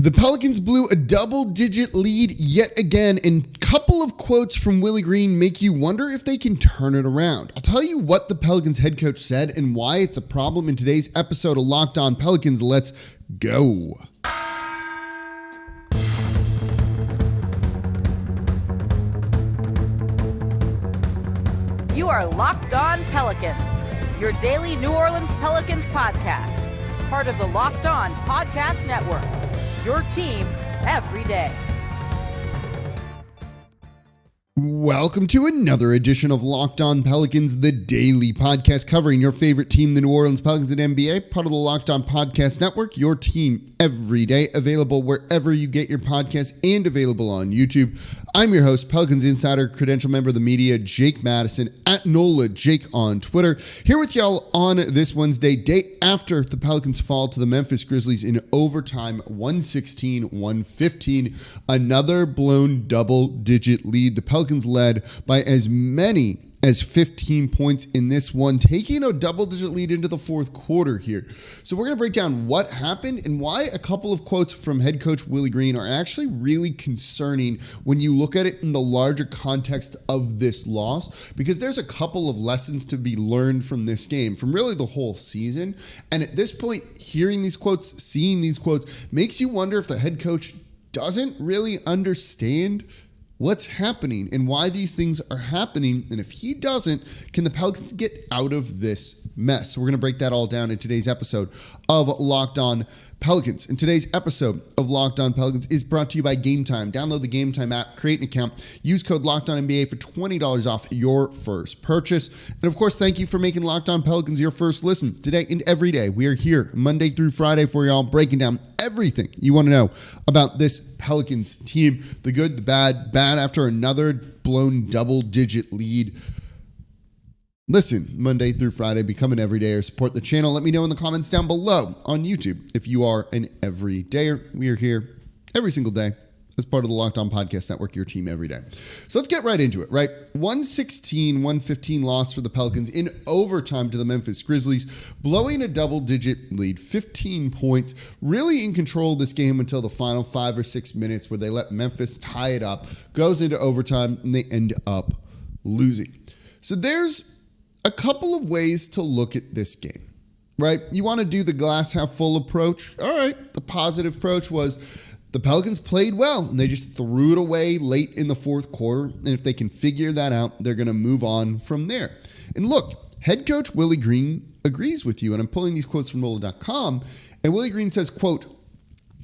The Pelicans blew a double-digit lead yet again, and a couple of quotes from Willie Green make you wonder if they can turn it around. I'll tell you what the Pelicans head coach said and why it's a problem in today's episode of Locked On Pelicans. Let's go. You are Locked On Pelicans, your daily New Orleans Pelicans podcast, part of the Locked On Podcast Network. Your team every day. Welcome to another edition of Locked On Pelicans, the daily podcast covering your favorite team, the New Orleans Pelicans and NBA, part of the Locked On Podcast Network, your team every day, available wherever you get your podcasts and available on YouTube. I'm your host, Pelicans Insider, credential member of the media, Jake Madison, at NOLA Jake on Twitter, here with y'all on this Wednesday, day after the Pelicans fall to the Memphis Grizzlies in overtime, 116-115, another blown double-digit lead. The Pelicans led by as many as 15 points in this one, taking a double-digit lead into the fourth quarter here. So we're going to break down what happened and why a couple of quotes from head coach Willie Green are actually really concerning when you look at it in the larger context of this loss, because there's a couple of lessons to be learned from this game, from really the whole season. And at this point, hearing these quotes, seeing these quotes, makes you wonder if the head coach doesn't really understand what's happening and why these things are happening. And if he doesn't, can the Pelicans get out of this mess? So we're going to break that all down in today's episode of Locked On Pelicans. And today's episode of Locked On Pelicans is brought to you by Gametime. Download the Gametime app, create an account, use code LOCKEDONNBA for $20 off your first purchase. And of course, thank you for making Locked On Pelicans your first listen today and every day. We are here Monday through Friday for y'all, breaking down everything you want to know about this Pelicans team, the good, the bad after another blown double-digit lead. Listen, Monday through Friday, become an everydayer, support the channel. Let me know in the comments down below on YouTube if you are an everydayer. We are here every single day as part of the Locked On Podcast Network, your team every day. So let's get right into it, right? 116-115 loss for the Pelicans in overtime to the Memphis Grizzlies, blowing a double-digit lead, 15 points, really in control of this game until the final 5 or 6 minutes where they let Memphis tie it up, goes into overtime, and they end up losing. So there's a couple of ways to look at this game, right? You want to do the glass half full approach. All right, the positive approach was the Pelicans played well, and they just threw it away late in the fourth quarter. And if they can figure that out, they're going to move on from there. And look, head coach Willie Green agrees with you, and I'm pulling these quotes from NOLA.com, and Willie Green says, quote,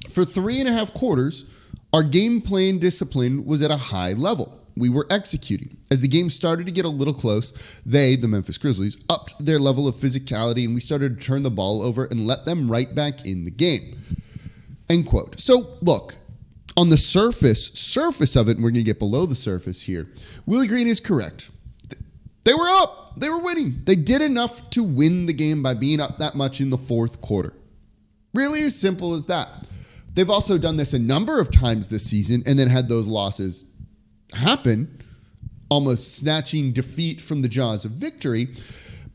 "For 3.5 quarters, our game plan discipline was at a high level. We were executing. As the game started to get a little close, they, the Memphis Grizzlies, upped their level of physicality, and we started to turn the ball over and let them right back in the game." End quote. So look, on the surface of it, and we're going to get below the surface here, Willie Green is correct. They were up. They were winning. They did enough to win the game by being up that much in the fourth quarter. Really as simple as that. They've also done this a number of times this season and then had those losses happen, almost snatching defeat from the jaws of victory.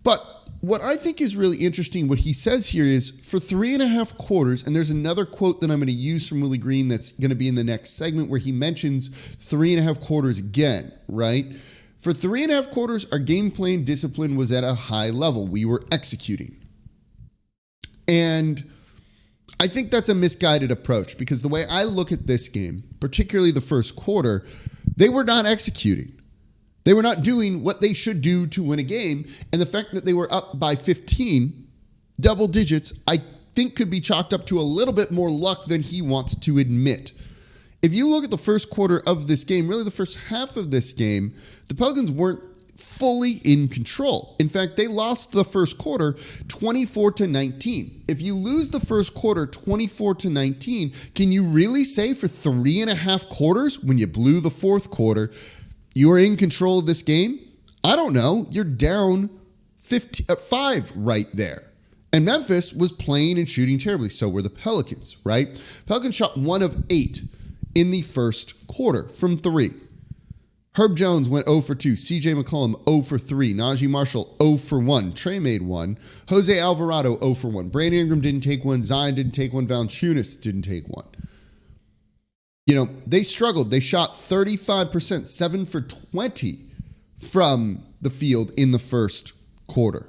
But what I think is really interesting, what he says here is for 3.5 quarters, and there's another quote that I'm going to use from Willie Green that's going to be in the next segment where he mentions 3.5 quarters again, right? For 3.5 quarters, our game plan discipline was at a high level. We were executing. And I think that's a misguided approach, because the way I look at this game, particularly the first quarter, they were not executing. They were not doing what they should do to win a game. And the fact that they were up by 15, double digits, I think could be chalked up to a little bit more luck than he wants to admit. If you look at the first quarter of this game, really the first half of this game, the Pelicans weren't fully in control. In fact, they lost the first quarter 24-19. If you lose the first quarter 24-19, can you really say for 3.5 quarters, when you blew the fourth quarter, you are in control of this game? I don't know. You're down 5 right there. And Memphis was playing and shooting terribly. So were the Pelicans, right? Pelicans shot 1 of 8 in the first quarter from 3. Herb Jones went 0 for 2. CJ McCollum 0 for 3. Najee Marshall 0 for 1. Trey made 1. Jose Alvarado 0 for 1. Brandon Ingram didn't take one. Zion didn't take one. Valanciunas didn't take one. They struggled. They shot 35%, 7 for 20 from the field in the first quarter.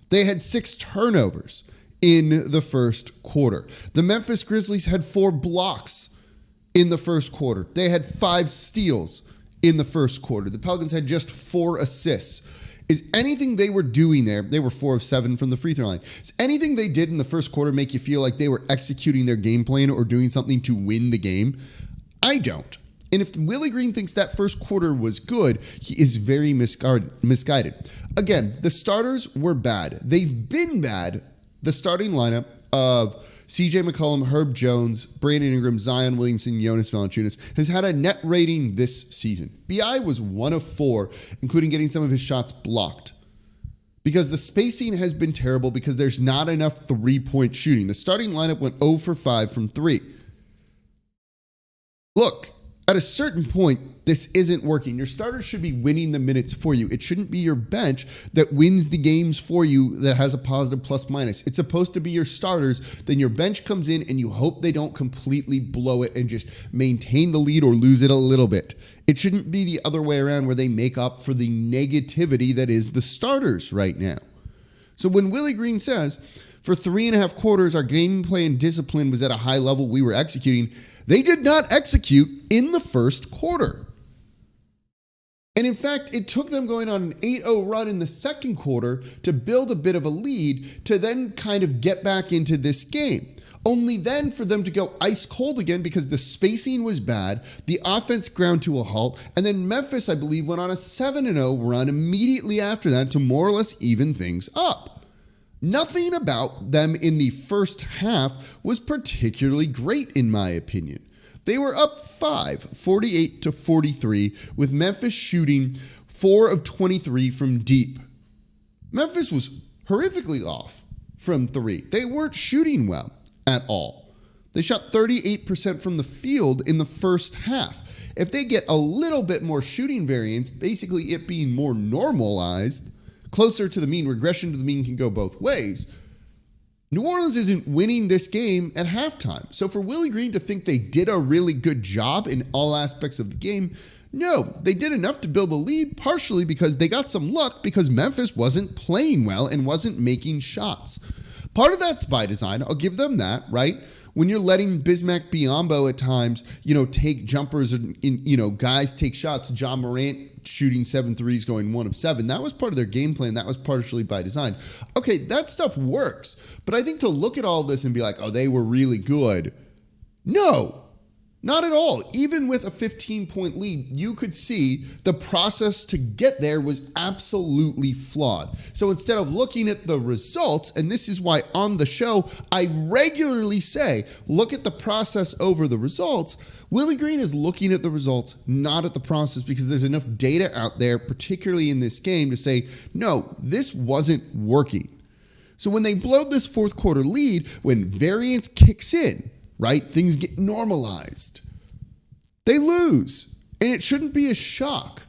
They had 6 turnovers in the first quarter. The Memphis Grizzlies had 4 blocks in the first quarter. They had 5 steals in the first quarter. The Pelicans had just 4 assists. Is anything they were doing there, they were 4 of 7 from the free throw line. Does anything they did in the first quarter make you feel like they were executing their game plan or doing something to win the game? I don't. And if Willie Green thinks that first quarter was good, he is very misguided. Again, the starters were bad. They've been bad. The starting lineup of CJ McCollum, Herb Jones, Brandon Ingram, Zion Williamson, Jonas Valanciunas has had a net rating this season. BI was 1 of 4, including getting some of his shots blocked. Because the spacing has been terrible because there's not enough three-point shooting. The starting lineup went 0 for 5 from 3. Look, at a certain point, this isn't working. Your starters should be winning the minutes for you. It shouldn't be your bench that wins the games for you that has a positive plus minus. It's supposed to be your starters. Then your bench comes in and you hope they don't completely blow it and just maintain the lead or lose it a little bit. It shouldn't be the other way around where they make up for the negativity that is the starters right now. So when Willie Green says, for 3.5 quarters, our game plan discipline was at a high level, we were executing, they did not execute in the first quarter. And in fact, it took them going on an 8-0 run in the second quarter to build a bit of a lead to then kind of get back into this game. Only then for them to go ice cold again because the spacing was bad, the offense ground to a halt, and then Memphis, I believe, went on a 7-0 run immediately after that to more or less even things up. Nothing about them in the first half was particularly great, in my opinion. They were up 5, 48 to 43, with Memphis shooting 4 of 23 from deep. Memphis was horrifically off from 3. They weren't shooting well at all. They shot 38% from the field in the first half. If they get a little bit more shooting variance, basically it being more normalized, closer to the mean, regression to the mean can go both ways. New Orleans isn't winning this game at halftime. So for Willie Green to think they did a really good job in all aspects of the game, no, they did enough to build a lead, partially because they got some luck because Memphis wasn't playing well and wasn't making shots. Part of that's by design. I'll give them that, right? When you're letting Bismack Biyombo at times, take jumpers and, guys take shots, John Morant shooting 7 threes, going 1 of 7. That was part of their game plan. That was partially by design. Okay, that stuff works. But I think to look at all this and be like, oh, they were really good. No, not at all. Even with a 15-point lead, you could see the process to get there was absolutely flawed. So instead of looking at the results, and this is why on the show I regularly say, look at the process over the results, Willie Green is looking at the results, not at the process, because there's enough data out there, particularly in this game, to say, no, this wasn't working. So when they blow this fourth quarter lead, when variance kicks in, right, things get normalized, they lose. And it shouldn't be a shock.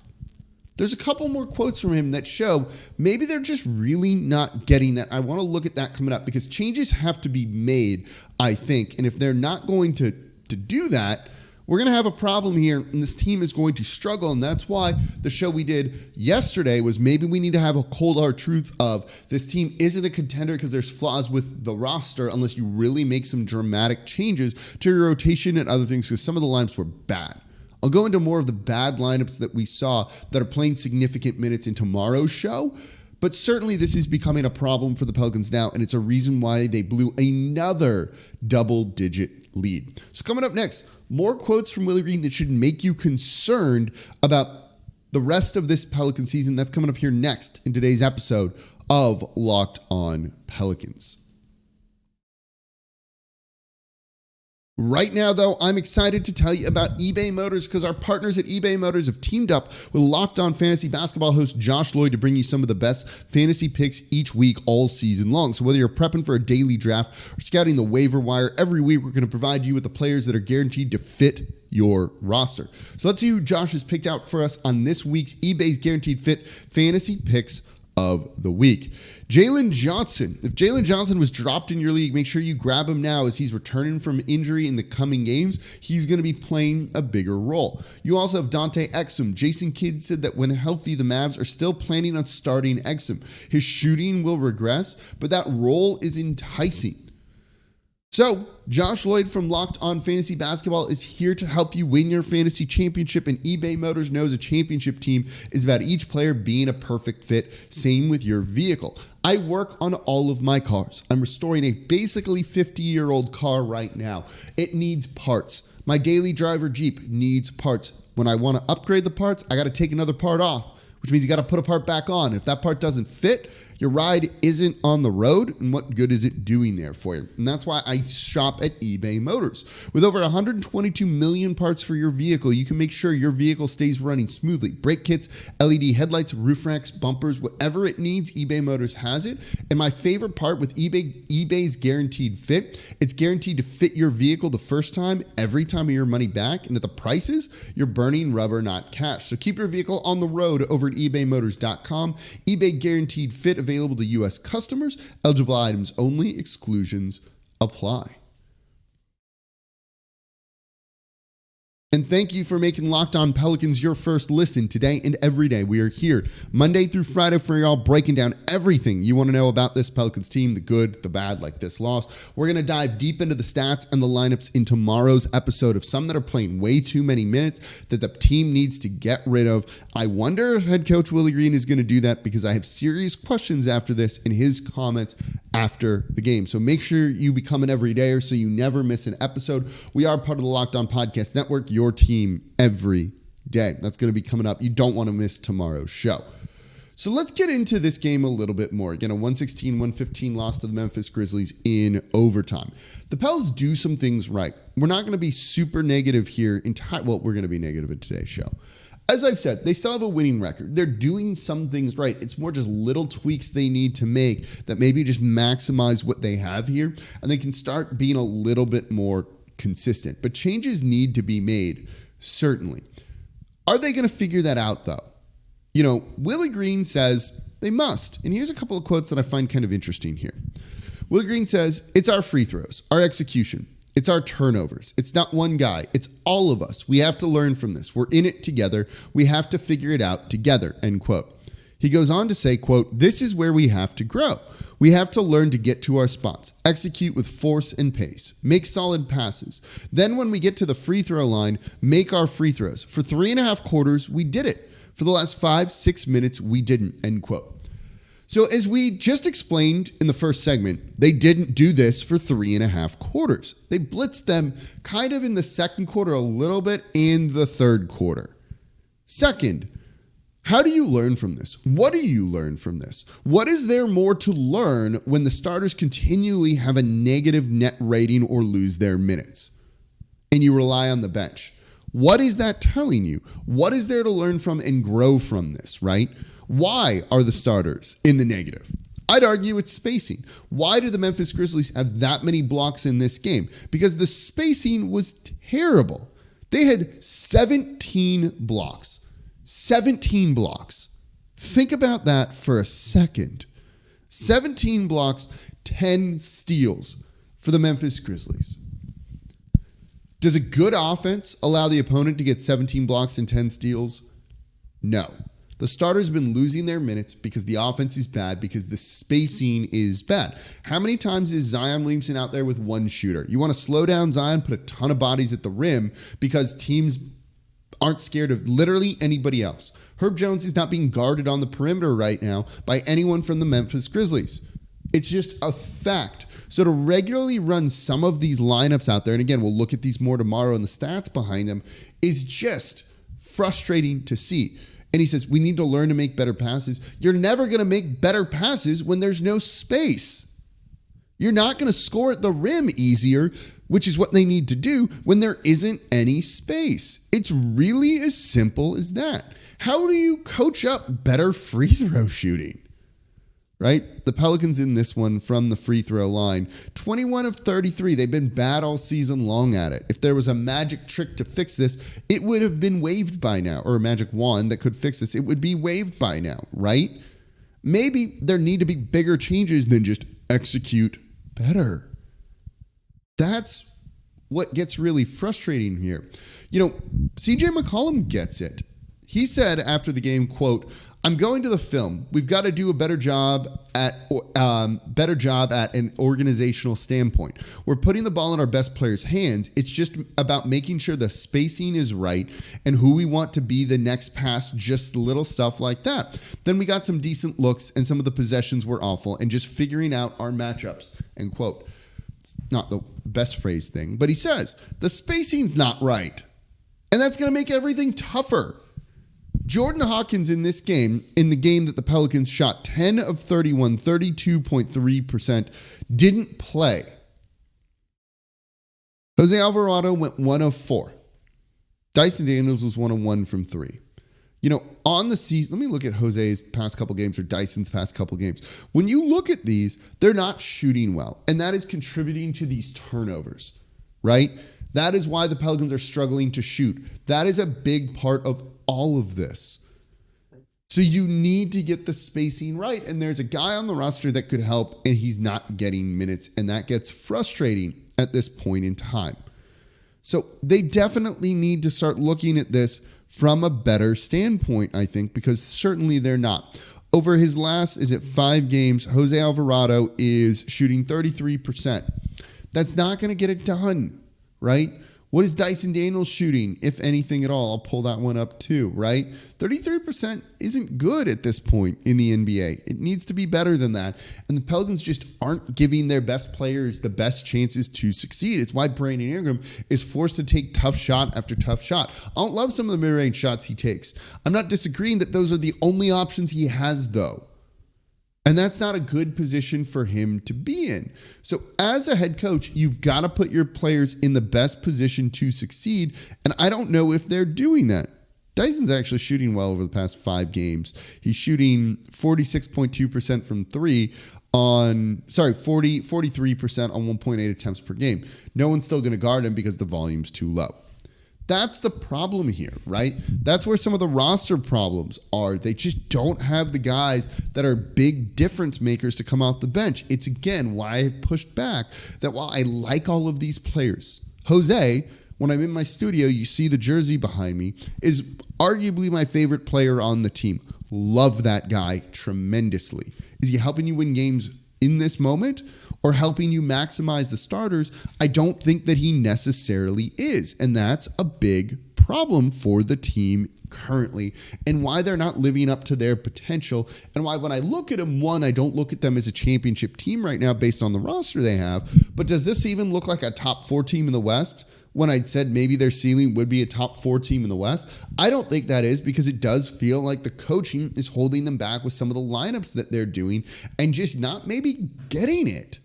There's a couple more quotes from him that show maybe they're just really not getting that. I want to look at that coming up because changes have to be made, I think. And if they're not going to do that, we're going to have a problem here, and this team is going to struggle, and that's why the show we did yesterday was maybe we need to have a cold hard truth of this team isn't a contender because there's flaws with the roster unless you really make some dramatic changes to your rotation and other things because some of the lineups were bad. I'll go into more of the bad lineups that we saw that are playing significant minutes in tomorrow's show, but certainly this is becoming a problem for the Pelicans now, and it's a reason why they blew another double-digit lead. So coming up next, more quotes from Willie Green that should make you concerned about the rest of this Pelican season. That's coming up here next in today's episode of Locked On Pelicans. Right now, though, I'm excited to tell you about eBay Motors because our partners at eBay Motors have teamed up with Locked On Fantasy Basketball host Josh Lloyd to bring you some of the best fantasy picks each week all season long. So whether you're prepping for a daily draft or scouting the waiver wire, every week we're going to provide you with the players that are guaranteed to fit your roster. So let's see who Josh has picked out for us on this week's eBay's Guaranteed Fit Fantasy Picks of the week. Jalen Johnson. If Jalen Johnson was dropped in your league, make sure you grab him now as he's returning from injury in the coming games. He's going to be playing a bigger role. You also have Dante Exum. Jason Kidd said that when healthy, the Mavs are still planning on starting Exum. His shooting will regress, but that role is enticing. So, Josh Lloyd from Locked On Fantasy Basketball is here to help you win your fantasy championship, and eBay Motors knows a championship team is about each player being a perfect fit. Same with your vehicle. I work on all of my cars. I'm restoring a basically 50-year-old car right now. It needs parts. My daily driver Jeep needs parts. When I want to upgrade the parts, I got to take another part off, which means you got to put a part back on. If that part doesn't fit, your ride isn't on the road, and what good is it doing there for you? And that's why I shop at eBay Motors. With over 122 million parts for your vehicle, you can make sure your vehicle stays running smoothly. Brake kits, LED headlights, roof racks, bumpers, whatever it needs, eBay Motors has it. And my favorite part with eBay's guaranteed fit, it's guaranteed to fit your vehicle the first time, every time of your money back. And at the prices, you're burning rubber, not cash. So keep your vehicle on the road over at ebaymotors.com. eBay guaranteed fit available to U.S. customers. Eligible items only. Exclusions apply. And thank you for making Locked On Pelicans your first listen today and every day. We are here Monday through Friday for y'all, breaking down everything you want to know about this Pelicans team, the good, the bad, like this loss. We're going to dive deep into the stats and the lineups in tomorrow's episode of some that are playing way too many minutes that the team needs to get rid of. I wonder if head coach Willie Green is going to do that, because I have serious questions after this in his comments after the game. So make sure you become an everydayer so you never miss an episode. We are part of the Locked On Podcast Network, your team every day. That's going to be coming up. You don't want to miss tomorrow's show. So let's get into this game a little bit more. Again, a 116-115 loss to the Memphis Grizzlies in overtime. The Pels do some things right. We're not going to be super negative here. Well, we're going to be negative in today's show. As I've said, they still have a winning record. They're doing some things right. It's more just little tweaks they need to make that maybe just maximize what they have here, and they can start being a little bit more consistent. But changes need to be made, certainly. Are they going to figure that out, though? You know, Willie Green says they must. And here's a couple of quotes that I find kind of interesting here. Willie Green says, "It's our free throws, our execution. It's our turnovers. It's not one guy. It's all of us. We have to learn from this. We're in it together. We have to figure it out together," end quote. He goes on to say, quote, "This is where we have to grow. We have to learn to get to our spots, execute with force and pace, make solid passes. Then when we get to the free throw line, make our free throws. For 3.5 quarters, we did it. For the last 5-6 minutes, we didn't," end quote. So as we just explained in the first segment, they didn't do this for 3.5 quarters. They blitzed them kind of in the second quarter a little bit, in the third quarter. Second, how do you learn from this? What do you learn from this? What is there more to learn when the starters continually have a negative net rating or lose their minutes and you rely on the bench? What is that telling you? What is there to learn from and grow from this, right? Why are the starters in the negative? I'd argue it's spacing. Why do the Memphis Grizzlies have that many blocks in this game? Because the spacing was terrible. They had 17 blocks. 17 blocks. Think about that for a second. 17 blocks, 10 steals for the Memphis Grizzlies. Does a good offense allow the opponent to get 17 blocks and 10 steals? No. The starters have been losing their minutes because the offense is bad, because the spacing is bad. How many times is Zion Williamson out there with one shooter? You want to slow down Zion, put a ton of bodies at the rim, because teams aren't scared of literally anybody else. Herb Jones is not being guarded on the perimeter right now by anyone from the Memphis Grizzlies. It's just a fact. So to regularly run some of these lineups out there, and again, we'll look at these more tomorrow and the stats behind them, is just frustrating to see. And he says, we need to learn to make better passes. You're never going to make better passes when there's no space. You're not going to score at the rim easier, which is what they need to do, when there isn't any space. It's really as simple as that. How do you coach up better free throw shooting? Right? The Pelicans in this one from the free throw line, 21 of 33. They've been bad all season long at it. If there was a magic trick to fix this, it would have been waived by now, or a magic wand that could fix this. It would be waived by now, right? Maybe there need to be bigger changes than just execute better. That's what gets really frustrating here. CJ McCollum gets it. He said after the game, quote, "I'm going to the film. We've got to do a better job at an organizational standpoint. We're putting the ball in our best players' hands. It's just about making sure the spacing is right and who we want to be the next pass, just little stuff like that. Then we got some decent looks and some of the possessions were awful and just figuring out our matchups," end quote. It's not the best phrase thing, but he says the spacing's not right. And that's going to make everything tougher. Jordan Hawkins in this game, in the game that the Pelicans shot 10 of 31, 32.3%, didn't play. Jose Alvarado went 1 of 4. Dyson Daniels was 1 of 1 from 3. On the season, let me look at Jose's past couple games or Dyson's past couple games. When you look at these, they're not shooting well, and that is contributing to these turnovers, right? That is why the Pelicans are struggling to shoot. That is a big part of all of this. So you need to get the spacing right. And there's a guy on the roster that could help, and he's not getting minutes. And that gets frustrating at this point in time. So they definitely need to start looking at this from a better standpoint, I think, because certainly they're not. Over his last, 5 games, Jose Alvarado is shooting 33%. That's not going to get it done. Right? What is Dyson Daniels shooting, if anything at all? I'll pull that one up too, right? 33% isn't good at this point in the NBA. It needs to be better than that. And the Pelicans just aren't giving their best players the best chances to succeed. It's why Brandon Ingram is forced to take tough shot after tough shot. I don't love some of the mid-range shots he takes. I'm not disagreeing that those are the only options he has, though. And that's not a good position for him to be in. So as a head coach, you've got to put your players in the best position to succeed. And I don't know if they're doing that. Dyson's actually shooting well over the past 5 games. He's shooting 46.2% from 3 43% on 1.8 attempts per game. No one's still going to guard him because the volume's too low. That's the problem here, right? That's where some of the roster problems are. They just don't have the guys that are big difference makers to come off the bench. It's, again, why I pushed back that while I like all of these players, Jose, when I'm in my studio, you see the jersey behind me, is arguably my favorite player on the team. Love that guy tremendously. Is he helping you win games in this moment or helping you maximize the starters? I don't think that he necessarily is. And that's a big problem for the team currently and why they're not living up to their potential and why when I look at them, one, I don't look at them as a championship team right now based on the roster they have. But does this even look like a top 4 team in the West? When I said maybe their ceiling would be a top 4 team in the West, I don't think that is because it does feel like the coaching is holding them back with some of the lineups that they're doing and just not maybe getting it.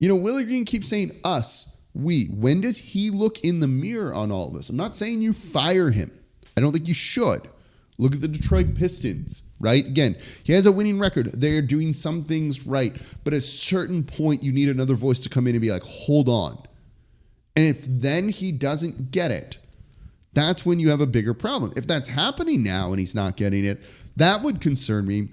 Willie Green keeps saying us, we. When does he look in the mirror on all of this? I'm not saying you fire him. I don't think you should. Look at the Detroit Pistons, right? Again, he has a winning record. They're doing some things right. But at a certain point, you need another voice to come in and be like, hold on. And if then he doesn't get it, that's when you have a bigger problem. If that's happening now and he's not getting it, that would concern me.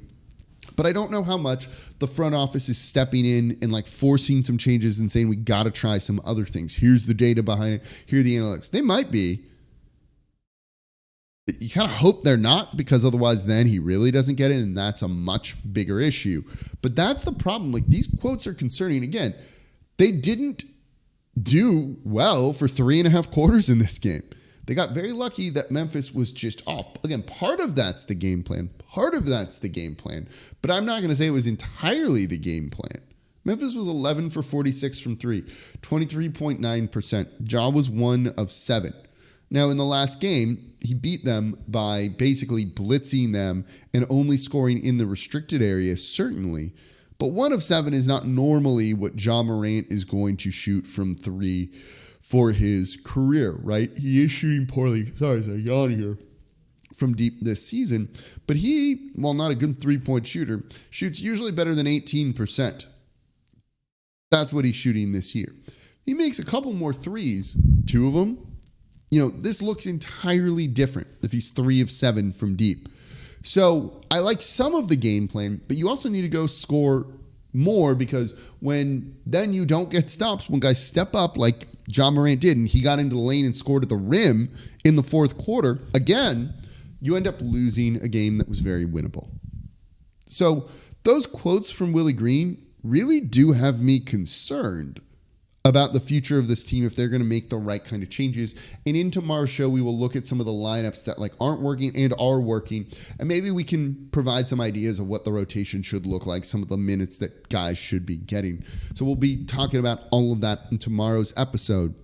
But I don't know how much the front office is stepping in and like forcing some changes and saying we got to try some other things. Here's the data behind it. Here are the analytics. They might be. You kind of hope they're not because otherwise then he really doesn't get it and that's a much bigger issue. But that's the problem. Like these quotes are concerning. Again, they didn't do well for 3.5 quarters in this game. They got very lucky that Memphis was just off. Again, part of that's the game plan. But I'm not going to say it was entirely the game plan. Memphis was 11 for 46 from 3, 23.9%. Ja was 1 of 7. Now, in the last game, he beat them by basically blitzing them and only scoring in the restricted area, certainly. But 1 of 7 is not normally what Ja Morant is going to shoot from 3 for his career, right? He is shooting poorly. Sorry, I yawn here. From deep this season. But he, while not a good 3-point shooter, shoots usually better than 18%. That's what he's shooting this year. He makes a couple more threes, 2 of them. This looks entirely different if he's 3 of 7 from deep. So I like some of the game plan, but you also need to go score more, because then you don't get stops when guys step up like John Morant did, and he got into the lane and scored at the rim in the fourth quarter. Again, you end up losing a game that was very winnable. So those quotes from Willie Green really do have me concerned about the future of this team if they're going to make the right kind of changes. And in tomorrow's show, we will look at some of the lineups that aren't working and are working, and maybe we can provide some ideas of what the rotation should look like, some of the minutes that guys should be getting. So we'll be talking about all of that in tomorrow's episode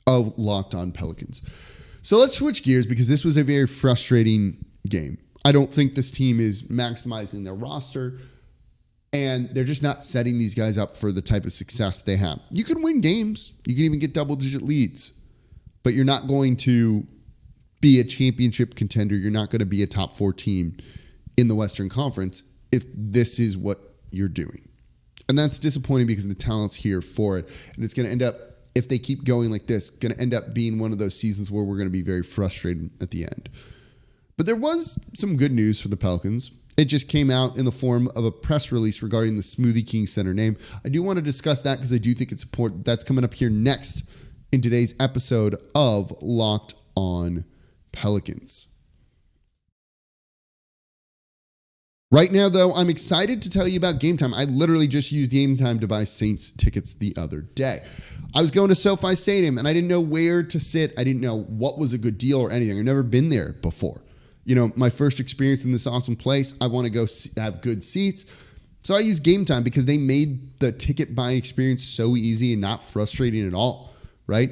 of Locked On Pelicans. So let's switch gears, because this was a very frustrating game. I don't think this team is maximizing their roster, and they're just not setting these guys up for the type of success they have. You can win games. You can even get double-digit leads, but you're not going to be a championship contender. You're not going to be a top 4 team in the Western Conference if this is what you're doing. And that's disappointing, because the talent's here for it. And it's going to end up, if they keep going like this, going to end up being one of those seasons where we're going to be very frustrated at the end. But there was some good news for the Pelicans. It just came out in the form of a press release regarding the Smoothie King center name. I do want to discuss that, because I do think it's important. That's coming up here next in today's episode of Locked On Pelicans. Right now, though, I'm excited to tell you about Gametime. I literally just used Gametime to buy Saints tickets the other day. I was going to SoFi Stadium, and I didn't know where to sit. I didn't know what was a good deal or anything. I've never been there before. You know, my first experience in this awesome place, I want to go have good seats. So I use Gametime, because they made the ticket buying experience so easy and not frustrating at all, right?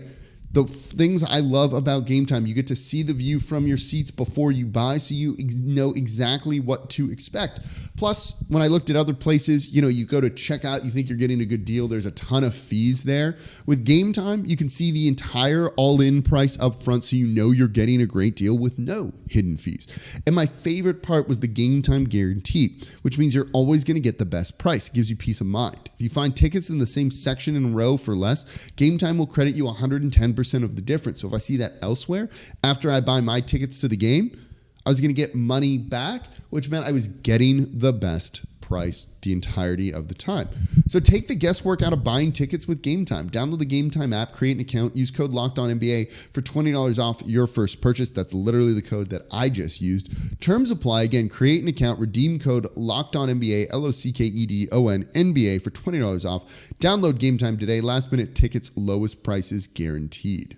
The things I love about Gametime, you get to see the view from your seats before you buy, so you know exactly what to expect. Plus, when I looked at other places, you go to check out, you think you're getting a good deal. There's a ton of fees there. With Gametime, you can see the entire all-in price up front, so you know you're getting a great deal with no hidden fees. And my favorite part was the Gametime guarantee, which means you're always going to get the best price. It gives you peace of mind. If you find tickets in the same section and row for less, Gametime will credit you 110% of the difference. So if I see that elsewhere, after I buy my tickets to the game, I was going to get money back, which meant I was getting the best price the entirety of the time. So take the guesswork out of buying tickets with Gametime. Download the Gametime app, create an account, use code LOCKEDONNBA for $20 off your first purchase. That's literally the code that I just used. Terms apply. Again, create an account, redeem code LOCKEDONNBA, LOCKEDONNBA for $20 off. Download Gametime today. Last minute tickets, lowest prices guaranteed.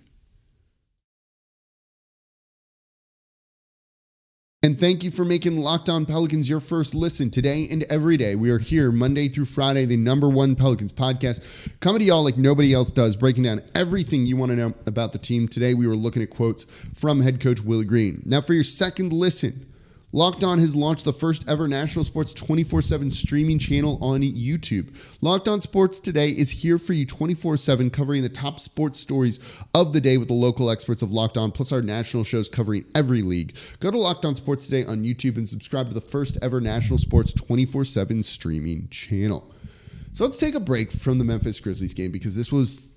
And thank you for making Locked On Pelicans your first listen today and every day. We are here Monday through Friday, the Number One Pelicans podcast, coming to y'all like nobody else does, breaking down everything you want to know about the team. Today, we were looking at quotes from head coach Willie Green. Now, for your second listen, Locked On has launched the first ever national sports 24/7 streaming channel on YouTube. Locked On Sports Today is here for you 24/7, covering the top sports stories of the day with the local experts of Locked On, plus our national shows covering every league. Go to Locked On Sports Today on YouTube and subscribe to the first ever national sports 24/7 streaming channel. So let's take a break from the Memphis Grizzlies game, because this was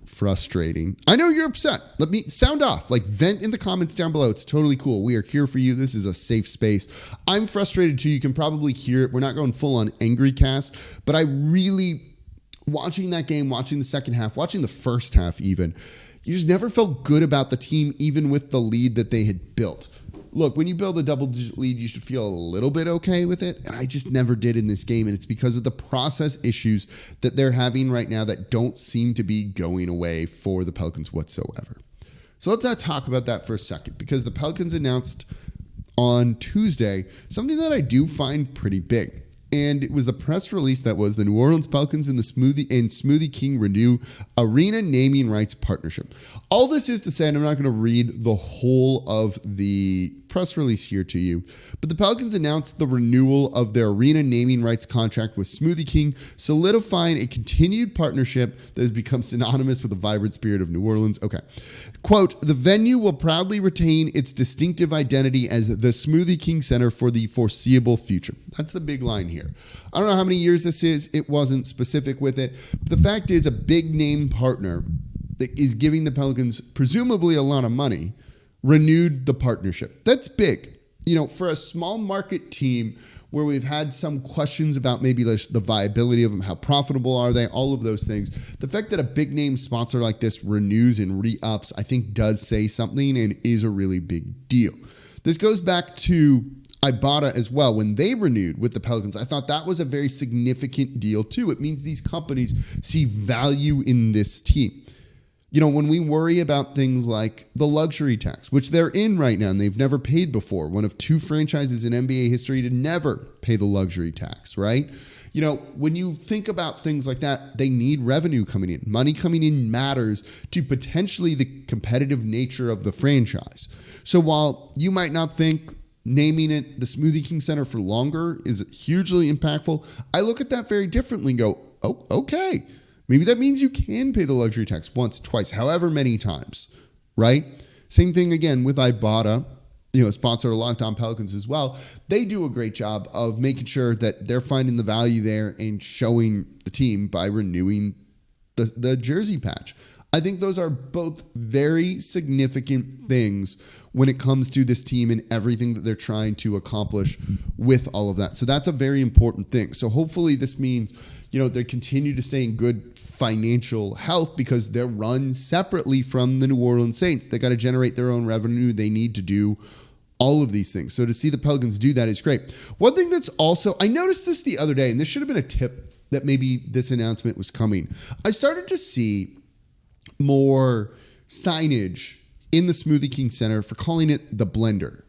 frustrating. I know you're upset. Let me sound off. Vent in the comments down below. It's totally cool. We are here for you. This is a safe space. I'm frustrated too. You can probably hear it. We're not going full on angry cast, but I really, watching that game, watching the second half, watching the first half even, you just never felt good about the team, even with the lead that they had built. Look, when you build a double-digit lead, you should feel a little bit okay with it, and I just never did in this game, and it's because of the process issues that they're having right now that don't seem to be going away for the Pelicans whatsoever. So let's not talk about that for a second, because the Pelicans announced on Tuesday something that I do find pretty big. And it was the press release that was the New Orleans Pelicans and the Smoothie King renew arena naming rights partnership. All this is to say, and I'm not going to read the whole of the press release here to you, but the Pelicans announced the renewal of their arena naming rights contract with Smoothie King, solidifying a continued partnership that has become synonymous with the vibrant spirit of New Orleans. Okay. Quote, the venue will proudly retain its distinctive identity as the Smoothie King Center for the foreseeable future. That's the big line here. I don't know how many years this is. It wasn't specific with it. But the fact is, a big name partner that is giving the Pelicans presumably a lot of money renewed the partnership. That's big. for a small market team where we've had some questions about maybe the viability of them, how profitable are they, all of those things. The fact that a big name sponsor like this renews and re-ups, I think does say something and is a really big deal. This goes back to Ibotta as well. When they renewed with the Pelicans, I thought that was a very significant deal too. It means these companies see value in this team. When we worry about things like the luxury tax, which they're in right now and they've never paid before, one of 2 franchises in NBA history to never pay the luxury tax, right? When you think about things like that, they need revenue coming in. Money coming in matters to potentially the competitive nature of the franchise. So while you might not think naming it the Smoothie King Center for longer is hugely impactful, I look at that very differently and go, oh, okay. Maybe that means you can pay the luxury tax once, twice, however many times, right? Same thing again with Ibotta, sponsor of Locked On Pelicans as well. They do a great job of making sure that they're finding the value there and showing the team by renewing the jersey patch. I think those are both very significant things when it comes to this team and everything that they're trying to accomplish with all of that. So that's a very important thing. So hopefully this means, they continue to stay in good financial health because they're run separately from the New Orleans Saints. They got to generate their own revenue. They need to do all of these things. So to see the Pelicans do that is great. One thing that's also, I noticed this the other day, and this should have been a tip that maybe this announcement was coming. I started to see more signage in the Smoothie King Center for calling it the Blender.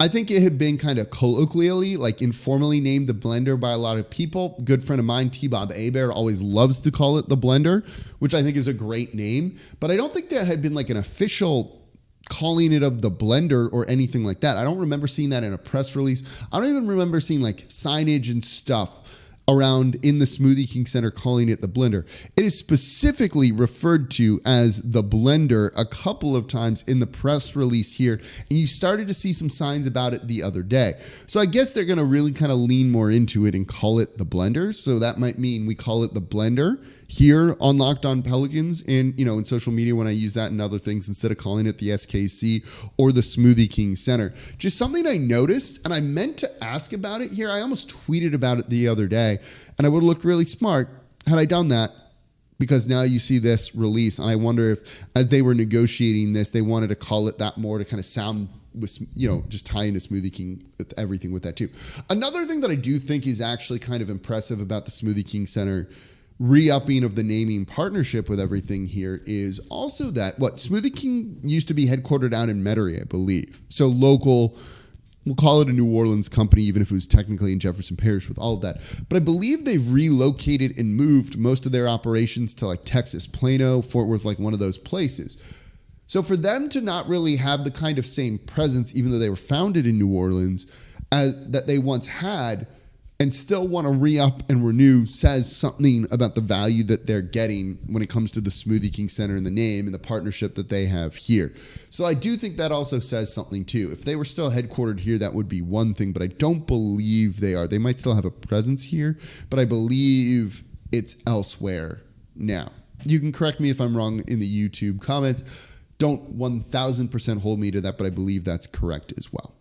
I think it had been kind of colloquially, like informally named the Blender by a lot of people. Good friend of mine, T-Bob Abear, always loves to call it the Blender, which I think is a great name. But I don't think that had been like an official calling it of the Blender or anything like that. I don't remember seeing that in a press release. I don't even remember seeing like signage and stuff around in the Smoothie King Center calling it the Blender. It is specifically referred to as the Blender a couple of times in the press release here, and you started to see some signs about it the other day. So I guess they're going to really kind of lean more into it and call it the Blender. So that might mean we call it the Blender here on Locked On Pelicans and, in social media when I use that and other things instead of calling it the SKC or the Smoothie King Center. Just something I noticed, and I meant to ask about it here. I almost tweeted about it the other day, and I would have looked really smart had I done that, because now you see this release, and I wonder if as they were negotiating this, they wanted to call it that more to kind of sound with, just tie into Smoothie King with everything with that too. Another thing that I do think is actually kind of impressive about the Smoothie King Center re-upping of the naming partnership with everything here is also that Smoothie King used to be headquartered out in Metairie, I believe. So local, we'll call it a New Orleans company, even if it was technically in Jefferson Parish with all of that. But I believe they've relocated and moved most of their operations to like Texas, Plano, Fort Worth, like one of those places. So for them to not really have the kind of same presence, even though they were founded in New Orleans, that they once had, and still want to re-up and renew, says something about the value that they're getting when it comes to the Smoothie King Center and the name and the partnership that they have here. So I do think that also says something too. If they were still headquartered here, that would be one thing, but I don't believe they are. They might still have a presence here, but I believe it's elsewhere now. You can correct me if I'm wrong in the YouTube comments. Don't 1000% hold me to that, but I believe that's correct as well.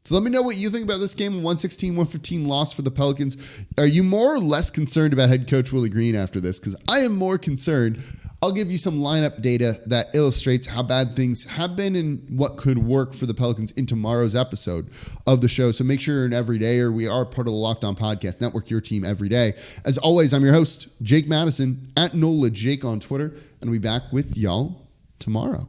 So let me know what you think about this game. 116-115 loss for the Pelicans. Are you more or less concerned about head coach Willie Green after this? Because I am more concerned. I'll give you some lineup data that illustrates how bad things have been and what could work for the Pelicans in tomorrow's episode of the show. So make sure you're an everydayer. We are part of the Locked On Podcast Network, your team every day. As always, I'm your host, Jake Madison, at NOLA Jake on Twitter, and we'll be back with y'all tomorrow.